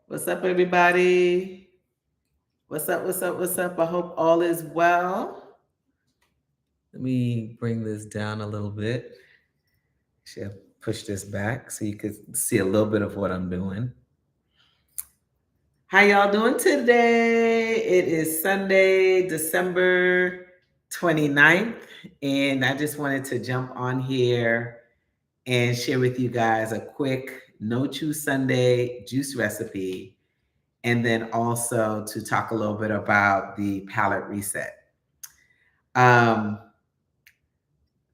What's up, everybody? What's up? What's up? What's up? I hope all is well. Let me bring this down a little bit. Should push this back so you could see a little bit of what I'm doing. How y'all doing today? It is Sunday, December 29th, and I just wanted to jump on here and share with you guys a quick no chew Sunday juice recipe, and then also to talk a little bit about the palate reset. Um,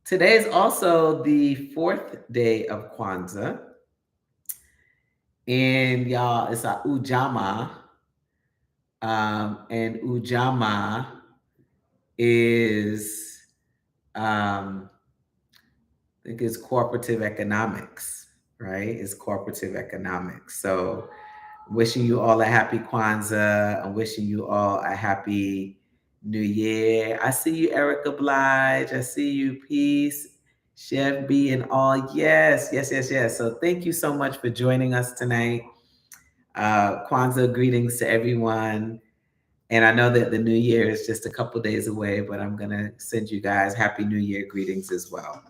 Today is also the fourth day of Kwanzaa, and y'all, it's a Ujama, and Ujama is, I think it's cooperative economics, right? It's cooperative economics. So wishing you all a happy Kwanzaa. I'm wishing you all a happy New Year. I see you, Erica Blige. I see you, Peace, Chef B, and all. Yes, yes, yes, yes. So thank you so much for joining us tonight. Kwanzaa greetings to everyone. And I know that the new year is just a couple days away, but I'm going to send you guys happy New Year greetings as well.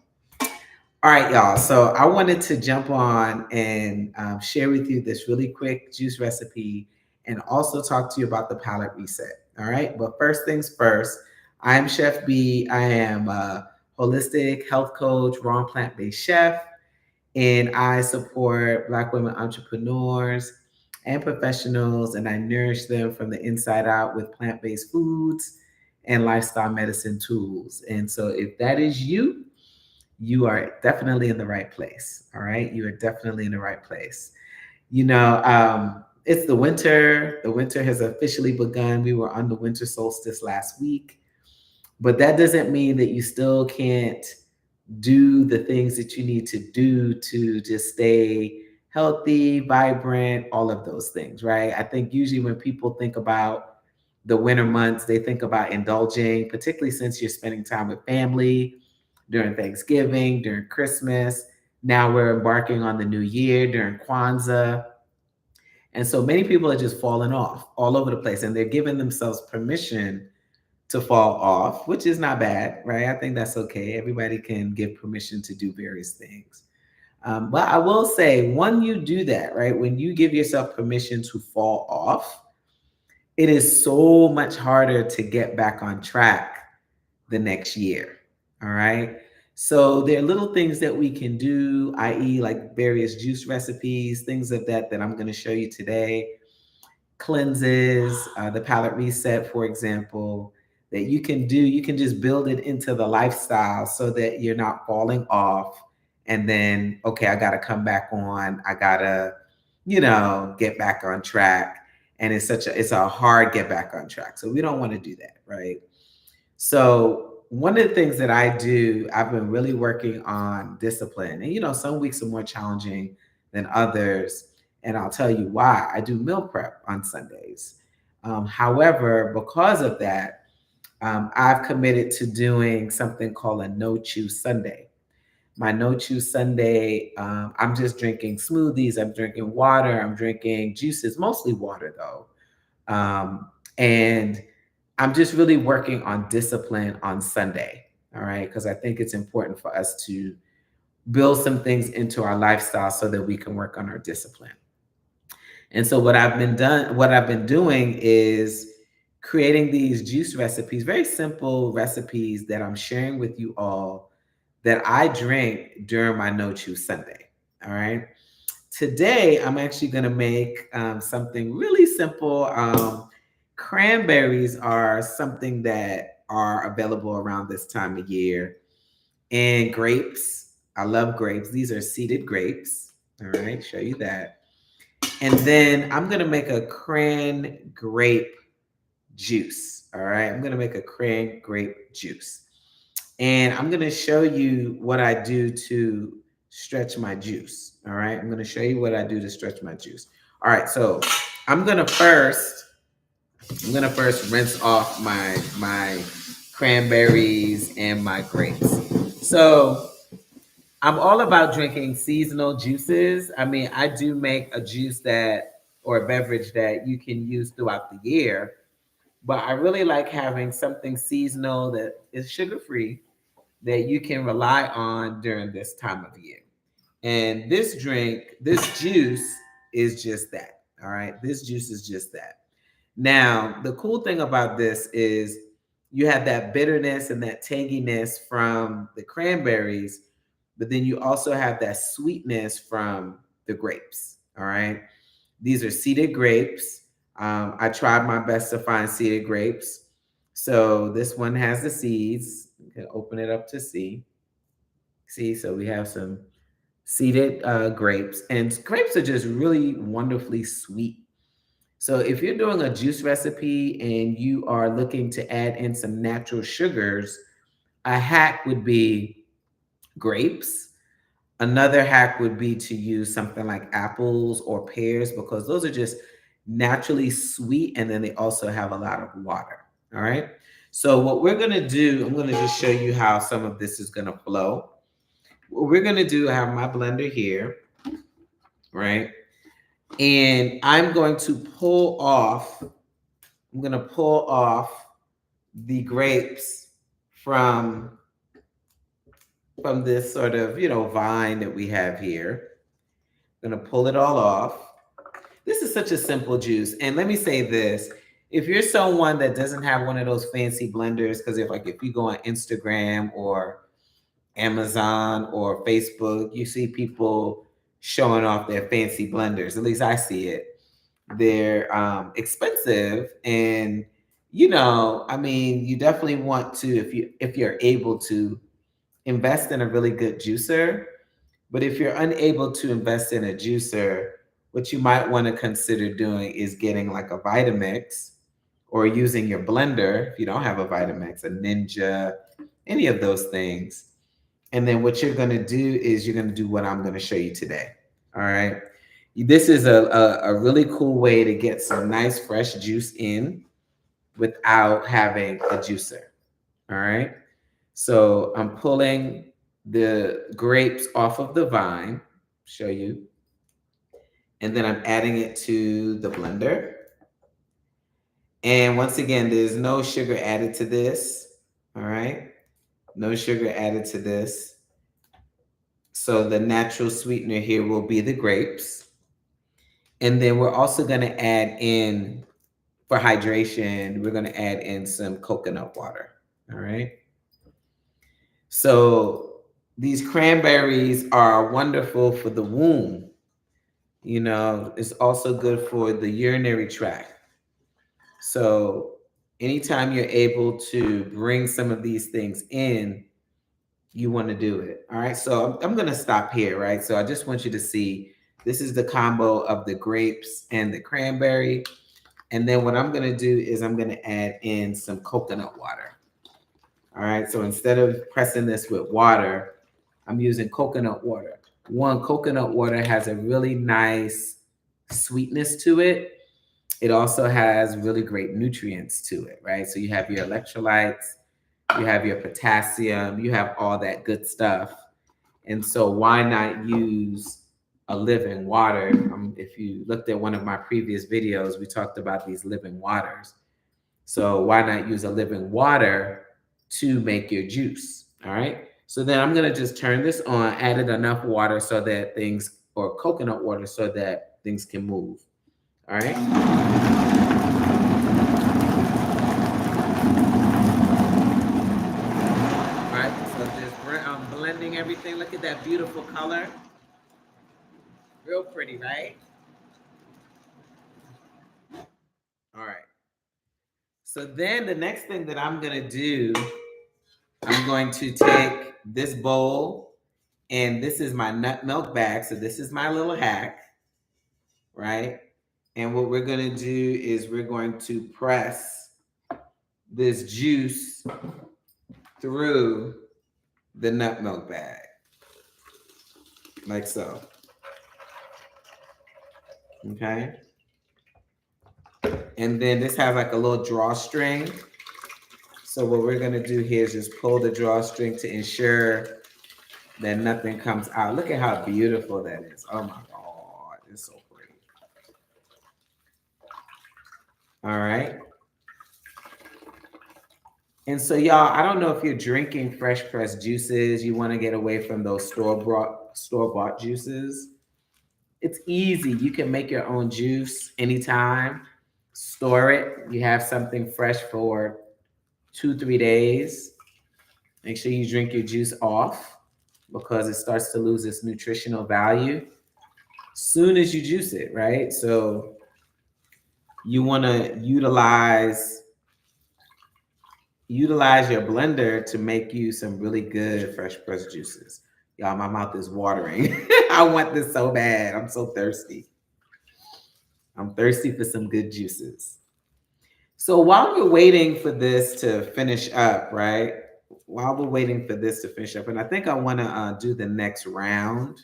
All right, y'all. So I wanted to jump on and share with you this really quick juice recipe and also talk to you about the palate reset. All right. But first things first, I'm Chef B. I am a holistic health coach, raw and plant based chef, and I support Black women entrepreneurs and professionals, and I nourish them from the inside out with plant based foods and lifestyle medicine tools. And so if that is you, you are definitely in the right place. All right. You are definitely in the right place. It's the winter. The winter has officially begun. We were on the winter solstice last week, but that doesn't mean that you still can't do the things that you need to do to just stay healthy, vibrant, all of those things, right? I think usually when people think about the winter months, they think about indulging, particularly since you're spending time with family during Thanksgiving, during Christmas. Now we're embarking on the new year during Kwanzaa. And so many people are just falling off all over the place, and they're giving themselves permission to fall off, which is not bad, right? I think that's okay. Everybody can give permission to do various things. But I will say, when you do that, right, when you give yourself permission to fall off, it is so much harder to get back on track the next year. All right. So there are little things that we can do, i.e., like various juice recipes, things of that I'm going to show you today. Cleanses, the palate reset, for example, that you can do. You can just build it into the lifestyle so that you're not falling off. And then, okay, I got to come back on. I got to, get back on track. And it's a hard get back on track. So we don't want to do that, right? So one of the things that I do, I've been really working on discipline. And some weeks are more challenging than others. And I'll tell you why. I do meal prep on Sundays. However, because of that, I've committed to doing something called a no chew Sunday. My no chew Sunday, I'm just drinking smoothies, I'm drinking water, I'm drinking juices, mostly water though. And I'm just really working on discipline on Sunday. All right. Because I think it's important for us to build some things into our lifestyle so that we can work on our discipline. And so what I've been doing is creating these juice recipes, very simple recipes that I'm sharing with you all that I drink during my no chew Sunday. All right. Today, I'm actually going to make something really simple. Cranberries are something that are available around this time of year. And grapes, I love grapes. These are seeded grapes. All right, show you that. And then I'm going to make a cran grape juice. All right, I'm going to make a cran grape juice. And I'm going to show you what I do to stretch my juice. All right, I'm going to show you what I do to stretch my juice. All right, so I'm going to first rinse off my cranberries and my grapes. So I'm all about drinking seasonal juices. I mean, I do make a juice that or a beverage that you can use throughout the year. But I really like having something seasonal that is sugar-free that you can rely on during this time of year. And this juice is just that. All right. This juice is just that. Now, the cool thing about this is you have that bitterness and that tanginess from the cranberries, but then you also have that sweetness from the grapes. All right. These are seeded grapes. I tried my best to find seeded grapes. So this one has the seeds. You can open it up to see. See, so we have some seeded grapes, and grapes are just really wonderfully sweet. So if you're doing a juice recipe and you are looking to add in some natural sugars, a hack would be grapes. Another hack would be to use something like apples or pears because those are just naturally sweet and then they also have a lot of water. All right. So what we're going to do, I'm going to just show you how some of this is going to flow. What we're going to do, I have my blender here, right? And I'm going to pull off the grapes from this sort of, vine that we have here. I'm going to pull it all off. This is such a simple juice. And let me say this, if you're someone that doesn't have one of those fancy blenders, because if you go on Instagram or Amazon or Facebook, you see people showing off their fancy blenders. At least I see it. They're expensive, and you definitely want to, if you're able to, invest in a really good juicer. But if you're unable to invest in a juicer, what you might want to consider doing is getting like a Vitamix or using your blender if you don't have a Vitamix, a Ninja, any of those things. And then what you're going to do is you're going to do what I'm going to show you today. All right. This is a really cool way to get some nice fresh juice in without having a juicer. All right. So I'm pulling the grapes off of the vine, show you. And then I'm adding it to the blender. And once again, there's no sugar added to this. All right. No sugar added to this. So the natural sweetener here will be the grapes. And then we're also going to add in, for hydration, we're going to add in some coconut water. All right. So these cranberries are wonderful for the womb. It's also good for the urinary tract. So anytime you're able to bring some of these things in, you want to do it. All right. So I'm going to stop here. Right. So I just want you to see this is the combo of the grapes and the cranberry. And then what I'm going to do is I'm going to add in some coconut water. All right. So instead of pressing this with water, I'm using coconut water. Coconut water has a really nice sweetness to it. It also has really great nutrients to it, right? So you have your electrolytes, you have your potassium, you have all that good stuff. And so why not use a living water? If you looked at one of my previous videos, we talked about these living waters. So why not use a living water to make your juice? All right. So then I'm going to just turn this on, added enough water so that or coconut water so that things can move. All right. All right. So just blending everything. Look at that beautiful color. Real pretty, right? All right. So then the next thing that I'm going to do, I'm going to take this bowl, and this is my nut milk bag. So this is my little hack, right? And what we're going to do is we're going to press this juice through the nut milk bag, like so. Okay. And then this has like a little drawstring. So what we're going to do here is just pull the drawstring to ensure that nothing comes out. Look at how beautiful that is. Oh my God, it's so pretty. All right. And so, y'all, I don't know if you're drinking fresh pressed juices. You want to get away from those store bought juices. It's easy. You can make your own juice anytime. Store it. You have something fresh for 2, 3 days. Make sure you drink your juice off because it starts to lose its nutritional value soon as you juice it, right? So you want to utilize your blender to make you some really good fresh pressed juices. Y'all, my mouth is watering. I want this so bad. I'm so thirsty. I'm thirsty for some good juices. So while we're waiting for this to finish up, right? While we're waiting for this to finish up, and I think I want to do the next round.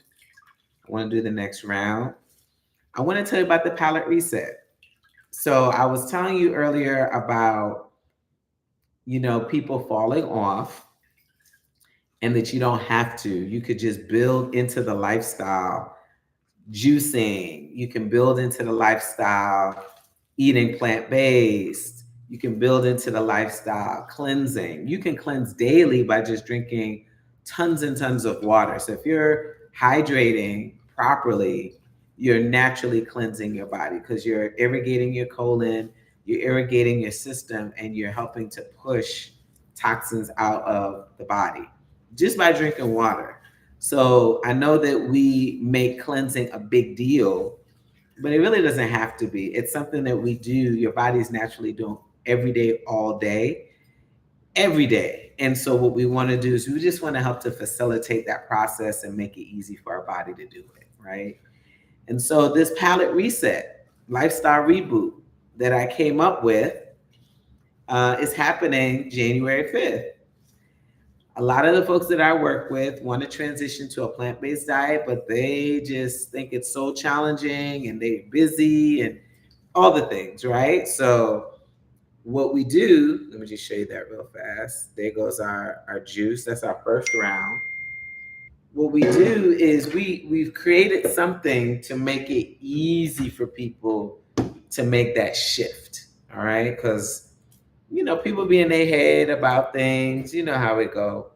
I want to do the next round. I want to tell you about the palate reset. So I was telling you earlier about, people falling off and that you don't have to. You could just build into the lifestyle juicing. You can build into the lifestyle eating plant-based. You can build into the lifestyle cleansing. You can cleanse daily by just drinking tons and tons of water. So if you're hydrating properly, you're naturally cleansing your body because you're irrigating your colon, you're irrigating your system, and you're helping to push toxins out of the body just by drinking water. So I know that we make cleansing a big deal, but it really doesn't have to be. It's something that we do, your body's naturally doing every day, all day, every day. And so what we want to do is we just want to help to facilitate that process and make it easy for our body to do it, right? And so this palate reset, lifestyle reboot that I came up with is happening January 5th. A lot of the folks that I work with want to transition to a plant-based diet, but they just think it's so challenging and they're busy and all the things, right? So what we do, let me just show you that real fast. There goes our juice. That's our first round. What we do is we've created something to make it easy for people to make that shift. All right. Because people be in their head about things, you know how it go.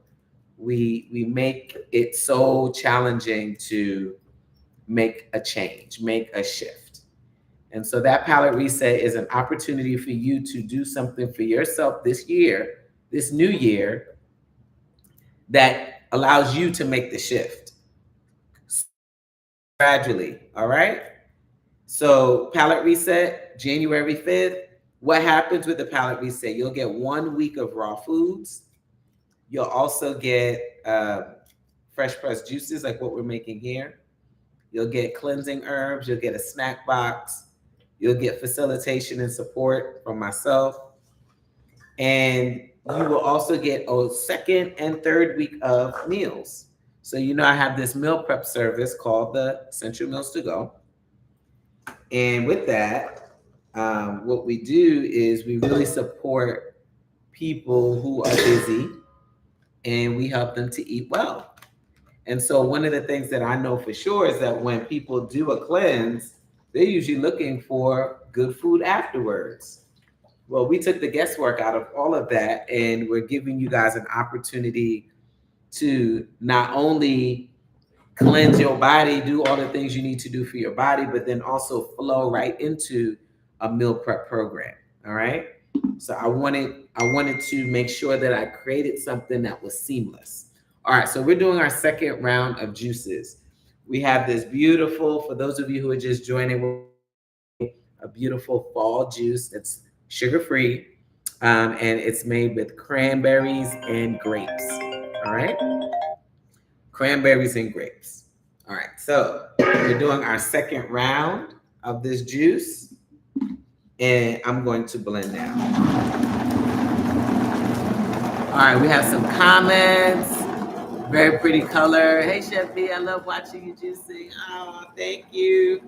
We make it so challenging to make a change, make a shift. And so that palate reset is an opportunity for you to do something for yourself this year, this new year, that allows you to make the shift gradually. All right. So palate reset, January 5th. What happens with the palate reset? You'll get 1 week of raw foods. You'll also get fresh pressed juices like what we're making here. You'll get cleansing herbs. You'll get a snack box. You'll get facilitation and support from myself. And you will also get a second and third week of meals. So, I have this meal prep service called the Essential Meals to Go. And with that, what we do is we really support people who are busy and we help them to eat well. And so one of the things that I know for sure is that when people do a cleanse, they're usually looking for good food afterwards. Well, we took the guesswork out of all of that, and we're giving you guys an opportunity to not only cleanse your body, do all the things you need to do for your body, but then also flow right into a meal prep program. All right. So I wanted to make sure that I created something that was seamless. All right, so we're doing our second round of juices. We have this beautiful, for those of you who are just joining, a beautiful fall juice that's sugar-free, and it's made with cranberries and grapes. All right, cranberries and grapes. All right, so we're doing our second round of this juice, and I'm going to blend now. All right, we have some comments. Very pretty color. Hey, Chef B, I love watching you juicing. Oh, thank you.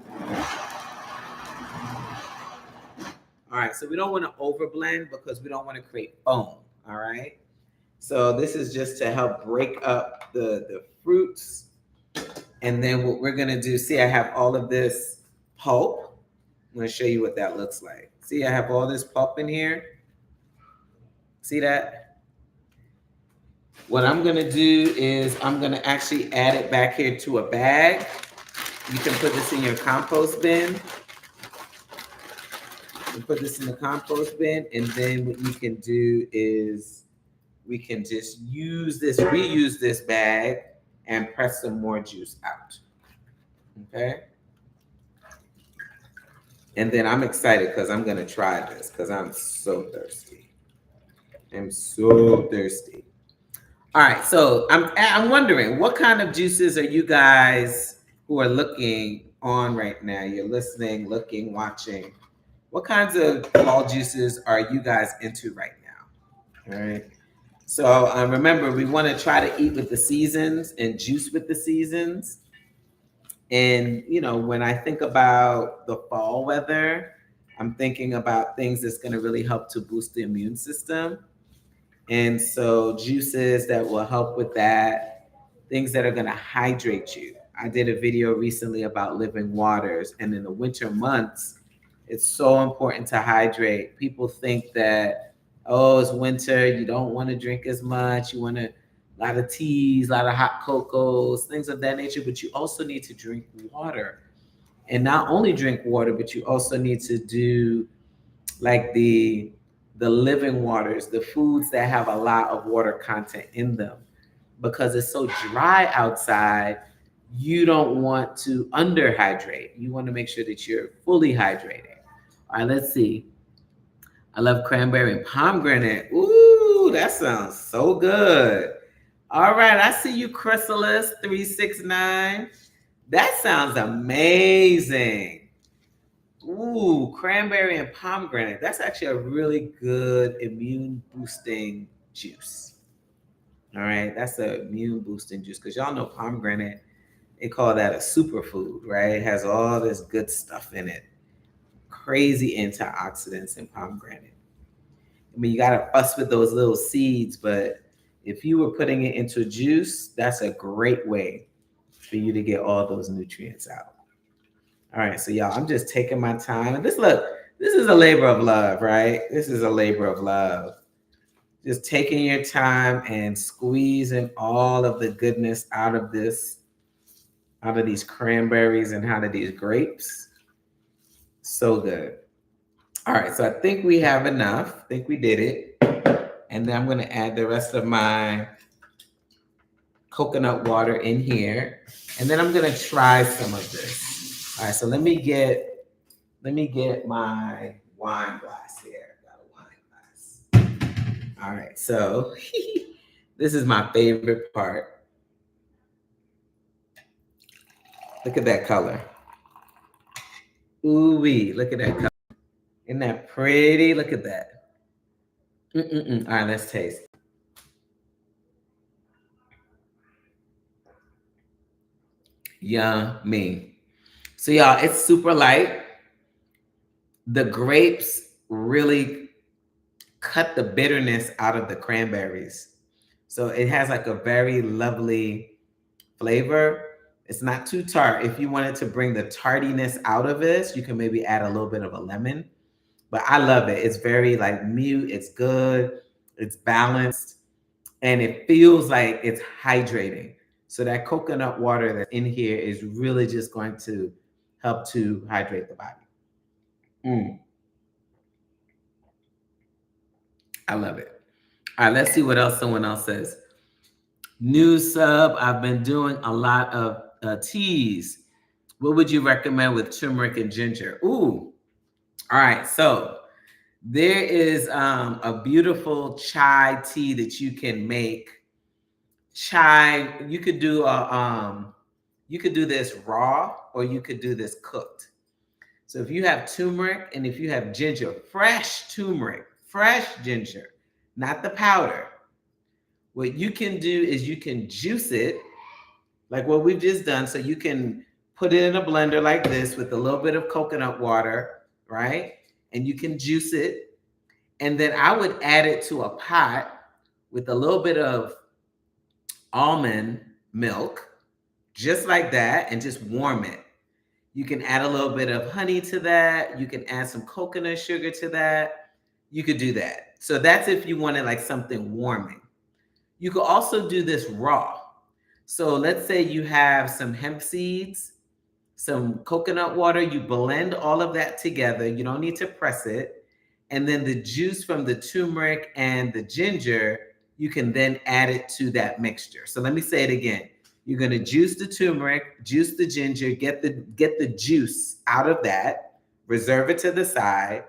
All right, so we don't want to overblend because we don't want to create foam. All right. So this is just to help break up the fruits. And then what we're going to do, see, I have all of this pulp. I'm going to show you what that looks like. See, I have all this pulp in here. See that? What I'm going to do is I'm going to actually add it back here to a bag. You can put this in your compost bin. You put this in the compost bin, and then what you can do is we can just reuse this bag and press some more juice out. Okay? And then I'm excited because I'm going to try this because I'm so thirsty. I'm so thirsty. All right, so I'm wondering, what kind of juices are you guys who are looking on right now? You're listening, looking, watching. What kinds of fall juices are you guys into right now? All right. So remember, we want to try to eat with the seasons and juice with the seasons. And, when I think about the fall weather, I'm thinking about things that's going to really help to boost the immune system. And so juices that will help with that, things that are going to hydrate you. I did a video recently about living waters, and in the winter months, it's so important to hydrate. People think that, oh, it's winter, you don't want to drink as much, you want a lot of teas, a lot of hot cocos, things of that nature, but you also need to drink water. And not only drink water, but you also need to do like the living waters, the foods that have a lot of water content in them. Because it's so dry outside, you don't want to underhydrate. You want to make sure that you're fully hydrated. All right, let's see. I love cranberry and pomegranate. Ooh, that sounds so good. All right, I see you, Chrysalis 369. That sounds amazing. Ooh, cranberry and pomegranate. That's actually a really good immune boosting juice. All right, that's an immune boosting juice because y'all know pomegranate, they call that a superfood, right? It has all this good stuff in it. Crazy antioxidants in pomegranate. I mean, you got to fuss with those little seeds, but if you were putting it into juice, that's a great way for you to get all those nutrients out. All right, so y'all, I'm just taking my time. And this is a labor of love, right? This is a labor of love. Just taking your time and squeezing all of the goodness out of these cranberries and out of these grapes. So good. All right, so I think we have enough. I think we did it. And then I'm going to add the rest of my coconut water in here. And then I'm going to try some of this. All right, so let me get my wine glass here. Got a wine glass. All right, so this is my favorite part. Look at that color. Ooh-wee, look at that color. Isn't that pretty? Look at that. All right, let's taste. Yummy. So y'all, it's super light. The grapes really cut the bitterness out of the cranberries. So it has like a very lovely flavor. It's not too tart. If you wanted to bring the tartiness out of this, you can maybe add a little bit of a lemon. But I love it. It's very like mute. It's good. It's balanced. And it feels like it's hydrating. So that coconut water that's in here is really just going to help to hydrate the body. I love it. All right, let's see what else someone else says. New sub, I've been doing a lot of teas. What would you recommend with turmeric and ginger? Ooh. All right, so there is a beautiful chai tea that you can make. Chai, you could do this raw or you could do this cooked. So if you have turmeric and if you have ginger, fresh turmeric, fresh ginger, not the powder, what you can do is you can juice it like what we've just done. So you can put it in a blender like this with a little bit of coconut water, right? And you can juice it. And then I would add it to a pot with a little bit of almond milk, just like that, and just warm it. You can add a little bit of honey to that. You can add some coconut sugar to that. You could do that. So that's if you wanted like something warming. You could also do this raw. So let's say you have some hemp seeds, some coconut water, you blend all of that together. You don't need to press it. And then the juice from the turmeric and the ginger, you can then add it to that mixture. So let me say it again. You're going to juice the turmeric, juice the ginger, get the juice out of that, reserve it to the side.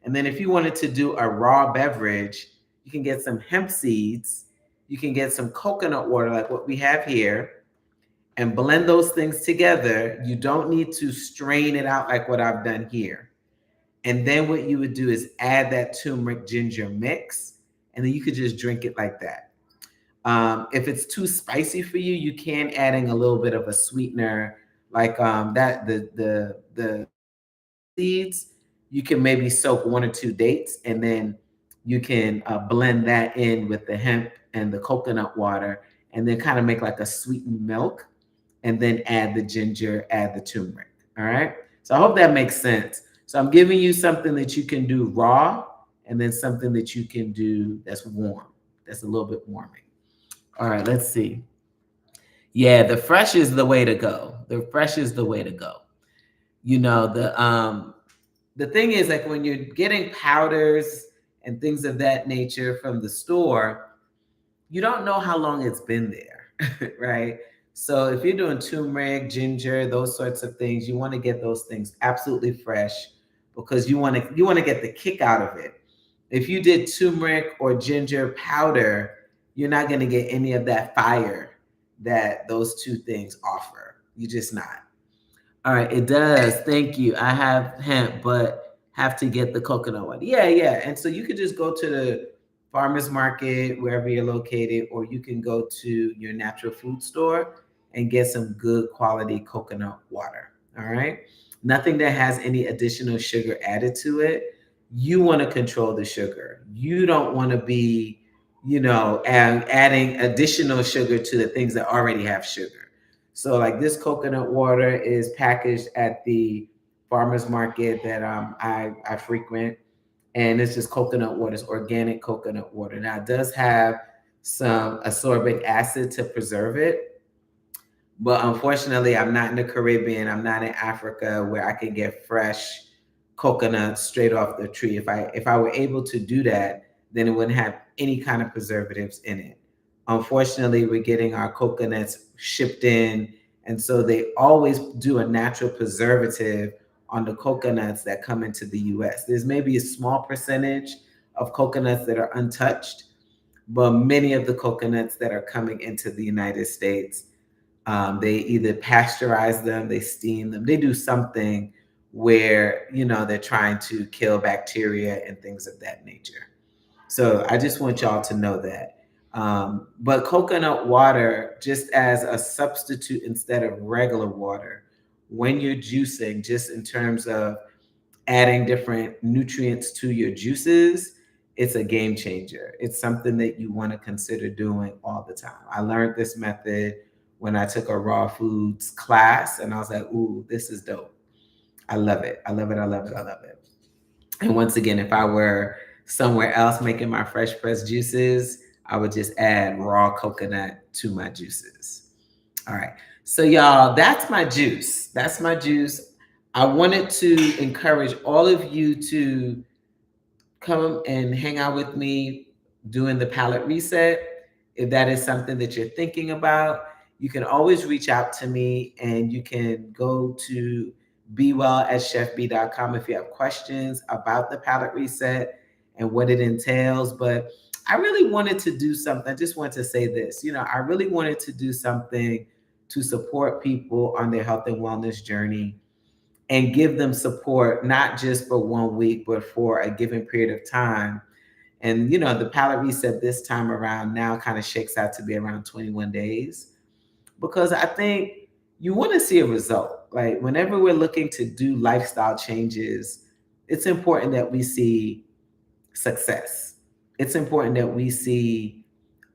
And then if you wanted to do a raw beverage, you can get some hemp seeds, you can get some coconut water like what we have here, and blend those things together. You don't need to strain it out like what I've done here. And then what you would do is add that turmeric ginger mix, and then you could just drink it like that. If it's too spicy for you, you can adding a little bit of a sweetener, like that the seeds. You can maybe soak 1 or 2 dates, and then you can blend that in with the hemp and the coconut water, and then kind of make like a sweetened milk, and then add the ginger, add the turmeric. All right. So I hope that makes sense. So I'm giving you something that you can do raw, and then something that you can do that's warm, that's a little bit warming. All right, let's see. Yeah, the fresh is the way to go. The fresh is the way to go. You know, the thing is, like, when you're getting powders and things of that nature from the store, you don't know how long it's been there, right? So if you're doing turmeric, ginger, those sorts of things, you want to get those things absolutely fresh, because you want to get the kick out of it. If you did turmeric or ginger powder, you're not going to get any of that fire that those two things offer. You're just not. All right, it does. Thank you. I have hemp, but have to get the coconut one. Yeah, yeah. And so you could just go to the farmer's market, wherever you're located, or you can go to your natural food store and get some good quality coconut water. All right. Nothing that has any additional sugar added to it. You want to control the sugar. You don't want to be, adding additional sugar to the things that already have sugar. So like this coconut water is packaged at the farmer's market that I frequent, and it's just coconut water. It's organic coconut water. Now it does have some ascorbic acid to preserve it, but unfortunately, I'm not in the Caribbean. I'm not in Africa where I can get fresh coconuts straight off the tree. If I were able to do that, then it wouldn't have any kind of preservatives in it. Unfortunately, we're getting our coconuts shipped in, and so they always do a natural preservative on the coconuts that come into the US. There's maybe a small percentage of coconuts that are untouched, but many of the coconuts that are coming into the United States, they either pasteurize them, they steam them, they do something where, they're trying to kill bacteria and things of that nature. So I just want y'all to know that. But coconut water, just as a substitute instead of regular water, when you're juicing, just in terms of adding different nutrients to your juices, it's a game changer. It's something that you want to consider doing all the time. I learned this method when I took a raw foods class, and I was like, ooh, this is dope. I love it. I love it. I love it. I love it. And once again, if I were somewhere else making my fresh pressed juices, I would just add raw coconut to my juices. All right. So, y'all, that's my juice. That's my juice. I wanted to encourage all of you to come and hang out with me doing the palate reset. If that is something that you're thinking about, you can always reach out to me, and you can go to bewell@chefb.com if you have questions about the palate reset and what it entails. But I really wanted to do something. I just want to say this, I really wanted to do something to support people on their health and wellness journey, and give them support, not just for 1 week, but for a given period of time. And, the palate reset this time around now kind of shakes out to be around 21 days, because I think you want to see a result. Like, whenever we're looking to do lifestyle changes, it's important that we see success. It's important that we see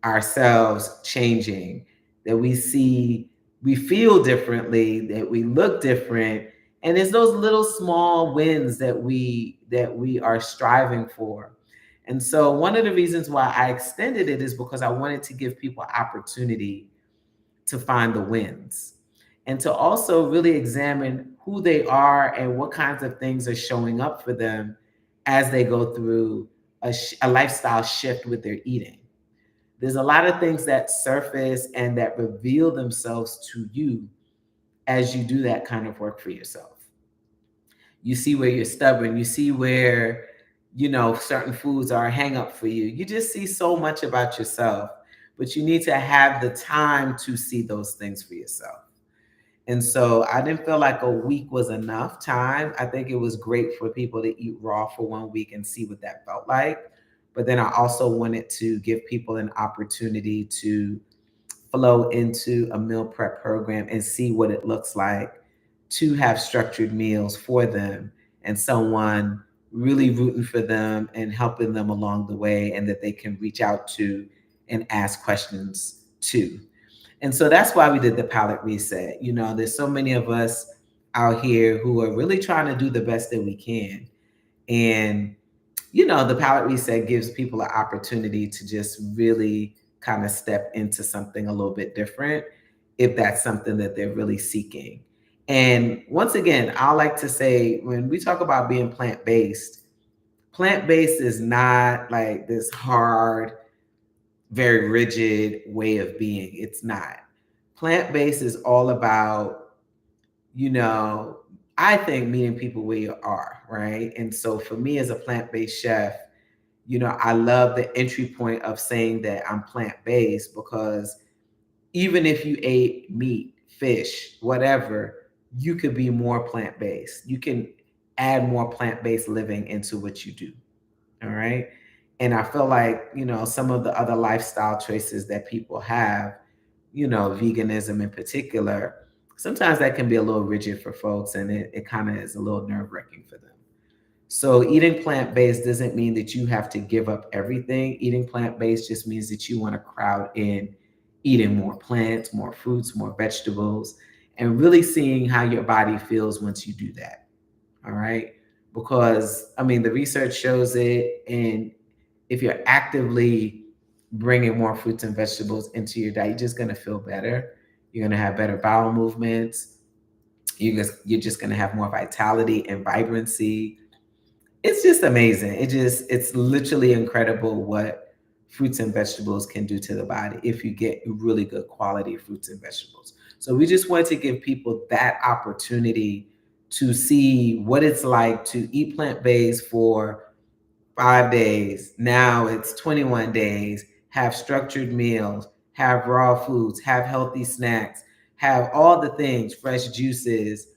ourselves changing, that we feel differently, that we look different, And it's those little small wins that we are striving for. And so one of the reasons why I extended it is because I wanted to give people opportunity to find the wins and to also really examine who they are and what kinds of things are showing up for them as they go through a lifestyle shift with their eating. There's a lot of things that surface and that reveal themselves to you as you do that kind of work for yourself. You see where you're stubborn, you see where, certain foods are a hang up for you. You just see so much about yourself, but you need to have the time to see those things for yourself. And so I didn't feel like a week was enough time. I think it was great for people to eat raw for 1 week and see what that felt like. But then I also wanted to give people an opportunity to flow into a meal prep program and see what it looks like to have structured meals for them and someone really rooting for them and helping them along the way, and that they can reach out to and ask questions to. And so that's why we did the palate reset. There's so many of us out here who are really trying to do the best that we can. And the palate reset gives people an opportunity to just really kind of step into something a little bit different if that's something that they're really seeking. And once again, I like to say, when we talk about being plant-based is not like this hard, very rigid way of being. It's not. Plant-based is all about, you know, I think meeting people where you are, right? And so for me as a plant-based chef, I love the entry point of saying that I'm plant-based, because even if you ate meat, fish, whatever, you could be more plant-based. You can add more plant-based living into what you do. All right. And I feel like, some of the other lifestyle choices that people have, veganism in particular, sometimes that can be a little rigid for folks, and it kind of is a little nerve-wracking for them. So eating plant-based doesn't mean that you have to give up everything. Eating plant-based just means that you want to crowd in eating more plants, more fruits, more vegetables, and really seeing how your body feels once you do that. All right. Because I mean, the research shows it. And if you're actively bringing more fruits and vegetables into your diet, you're just going to feel better. You're going to have better bowel movements. You're just going to have more vitality and vibrancy. It's just amazing. It's literally incredible what fruits and vegetables can do to the body if you get really good quality fruits and vegetables. So we just want to give people that opportunity to see what it's like to eat plant-based for 5 days. Now it's 21 days, have structured meals, have raw foods, have healthy snacks, have all the things, fresh juices,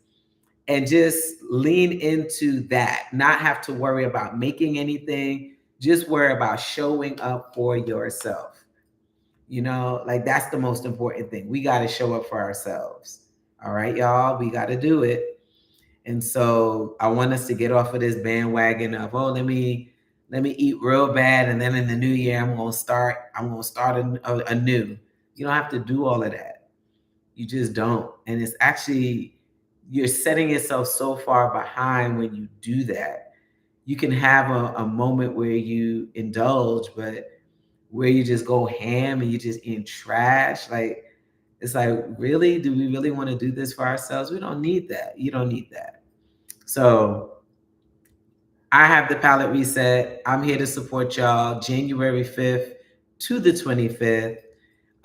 and just lean into that. Not have to worry about making anything, just worry about showing up for yourself. Like that's the most important thing. We got to show up for ourselves. All right, y'all, we got to do it. And so I want us to get off of this bandwagon of, oh, let me eat real bad, and then in the new year I'm gonna start anew. You don't have to do all of that. You just don't. And it's actually, you're setting yourself so far behind when you do that. You can have a moment where you indulge, but where you just go ham and you just eat trash, like it's like, really, do we really want to do this for ourselves? We don't need that. You don't need that. So I have the palette reset. I'm here to support y'all January 5th to the 25th.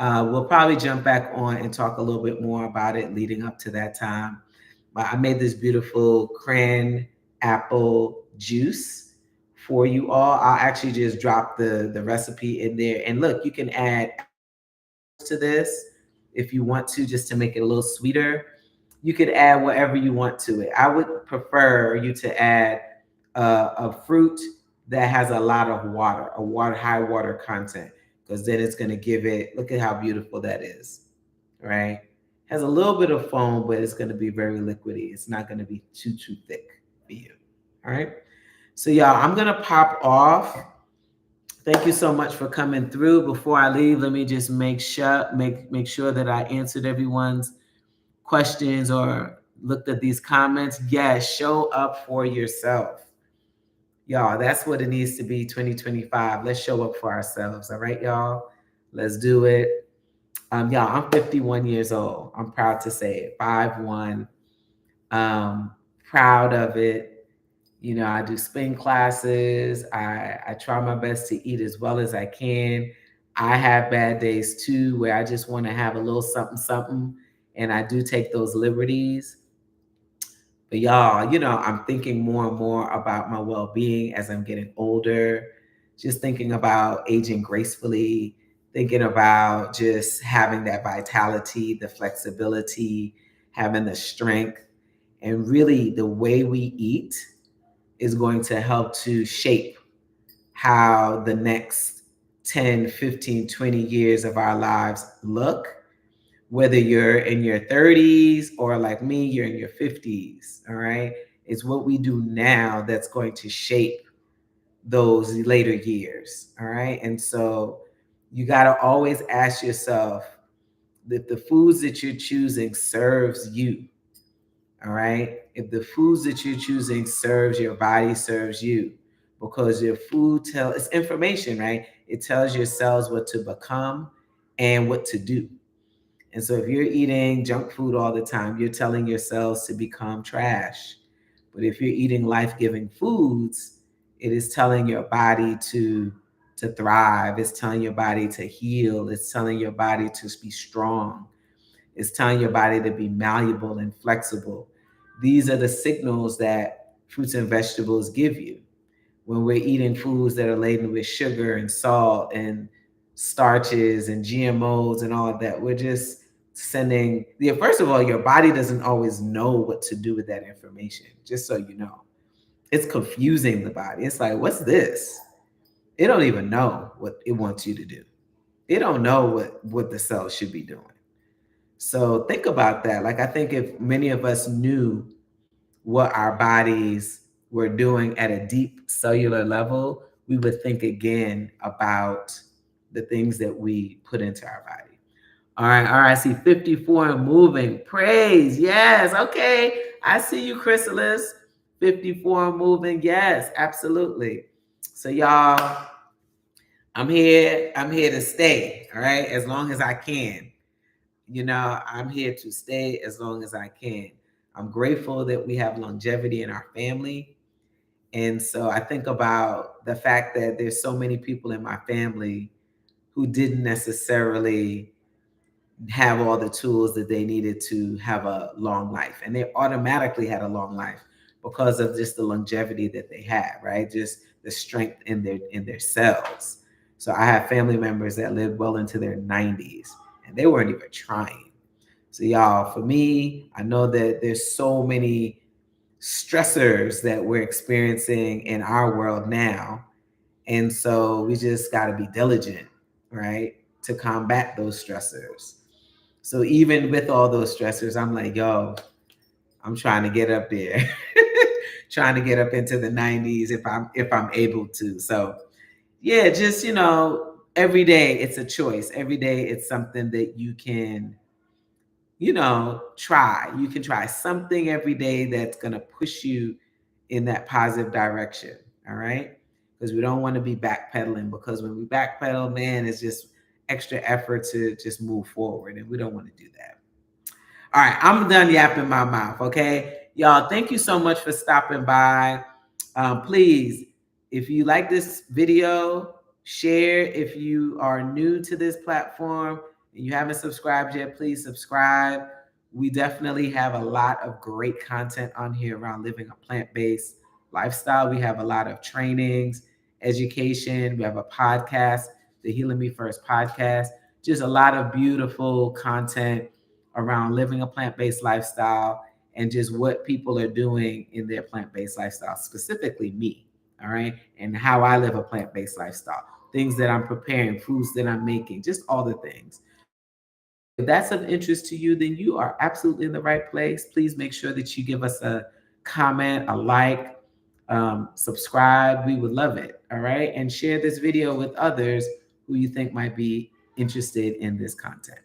We'll probably jump back on and talk a little bit more about it leading up to that time. But I made this beautiful cran apple juice for you all. I'll actually just drop the recipe in there. And look, you can add to this if you want to, just to make it a little sweeter. You could add whatever you want to it. I would prefer you to add a fruit that has a lot of water, high water content, because then it's going to give it, look at how beautiful that is, right? Has a little bit of foam, but it's going to be very liquidy. It's not going to be too thick for you. All right. So y'all, I'm going to pop off. Thank you so much for coming through. Before I leave, let me just make sure that I answered everyone's questions or looked at these comments. Yes, show up for yourself. Y'all, that's what it needs to be 2025. Let's show up for ourselves. All right, y'all? Let's do it. Y'all, I'm 51 years old. I'm proud to say it. 5'1". Proud of it. You know, I do spin classes. I try my best to eat as well as I can. I have bad days too, where I just want to have a little something, something. And I do take those liberties. But y'all, you know, I'm thinking more and more about my well-being as I'm getting older, just thinking about aging gracefully, thinking about just having that vitality, the flexibility, having the strength. And really, the way we eat is going to help to shape how the next 10, 15, 20 years of our lives look, whether you're in your 30s or like me, you're in your 50s. All right. It's what we do now that's going to shape those later years. All right. And so you got to always ask yourself that the foods that you're choosing serves you. All right. If the foods that you're choosing serves your body, serves you, because your food tells it's information, right? It tells your cells what to become and what to do. And so if you're eating junk food all the time, you're telling your cells to become trash. But if you're eating life-giving foods, it is telling your body to thrive. It's telling your body to heal. It's telling your body to be strong. It's telling your body to be malleable and flexible. These are the signals that fruits and vegetables give you. When we're eating foods that are laden with sugar and salt and starches and GMOs and all of that, we're just sending, yeah, first of all, your body doesn't always know what to do with that information, just so you know. It's confusing the body. It's like, what's this? It don't even know what it wants you to do. It don't know what the cells should be doing. So think about that. Like, I think if many of us knew what our bodies were doing at a deep cellular level, we would think again about the things that we put into our body. All right, I see 54 and moving. Praise, yes, okay. I see you, Chrysalis. 54 and moving, yes, absolutely. So y'all, I'm here to stay, all right, as long as I can. You know, I'm here to stay as long as I can. I'm grateful that we have longevity in our family. And so I think about the fact that there's so many people in my family who didn't necessarily have all the tools that they needed to have a long life. And they automatically had a long life because of just the longevity that they had, right? Just the strength in their cells. So I have family members that lived well into their 90s and they weren't even trying. So y'all, for me, I know that there's so many stressors that we're experiencing in our world now. And so we just got to be diligent, right, to combat those stressors. So even with all those stressors, I'm like, yo, I'm trying to get up there, trying to get up into the 90s if I'm able to. So yeah, just every day it's a choice. Every day it's something that you can try. You can try something every day that's going to push you in that positive direction. All right. Because we don't want to be backpedaling, because when we backpedal, man, it's just extra effort to just move forward. And we don't want to do that. All right. I'm done yapping my mouth. Okay. Y'all, thank you so much for stopping by. Please, if you like this video, share. If you are new to this platform and you haven't subscribed yet, please subscribe. We definitely have a lot of great content on here around living a plant-based lifestyle. We have a lot of trainings, education. We have a podcast, the Healing Me First podcast. Just a lot of beautiful content around living a plant-based lifestyle and just what people are doing in their plant-based lifestyle, specifically me, all right? And how I live a plant-based lifestyle, things that I'm preparing, foods that I'm making, just all the things. So if that's of interest to you, then you are absolutely in the right place. Please make sure that you give us a comment, a like, subscribe. We would love it, all right? And share this video with others who you think might be interested in this content.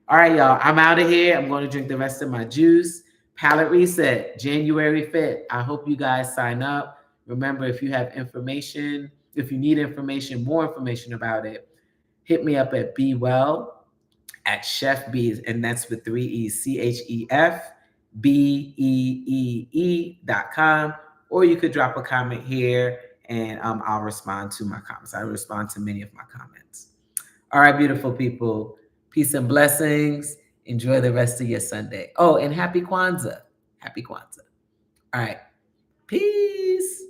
All right, y'all, I'm out of here. I'm going to drink the rest of my juice. Palate Reset, January 5th. I hope you guys sign up. Remember, if you have information, if you need information, more information about it, hit me up at Be Well at Chef Bees, and that's with 3 E's, CHEFBEEE.com. Or you could drop a comment here and I'll respond to my comments. I respond to many of my comments. All right, beautiful people. Peace and blessings. Enjoy the rest of your Sunday. Oh, and happy Kwanzaa. Happy Kwanzaa. All right. Peace.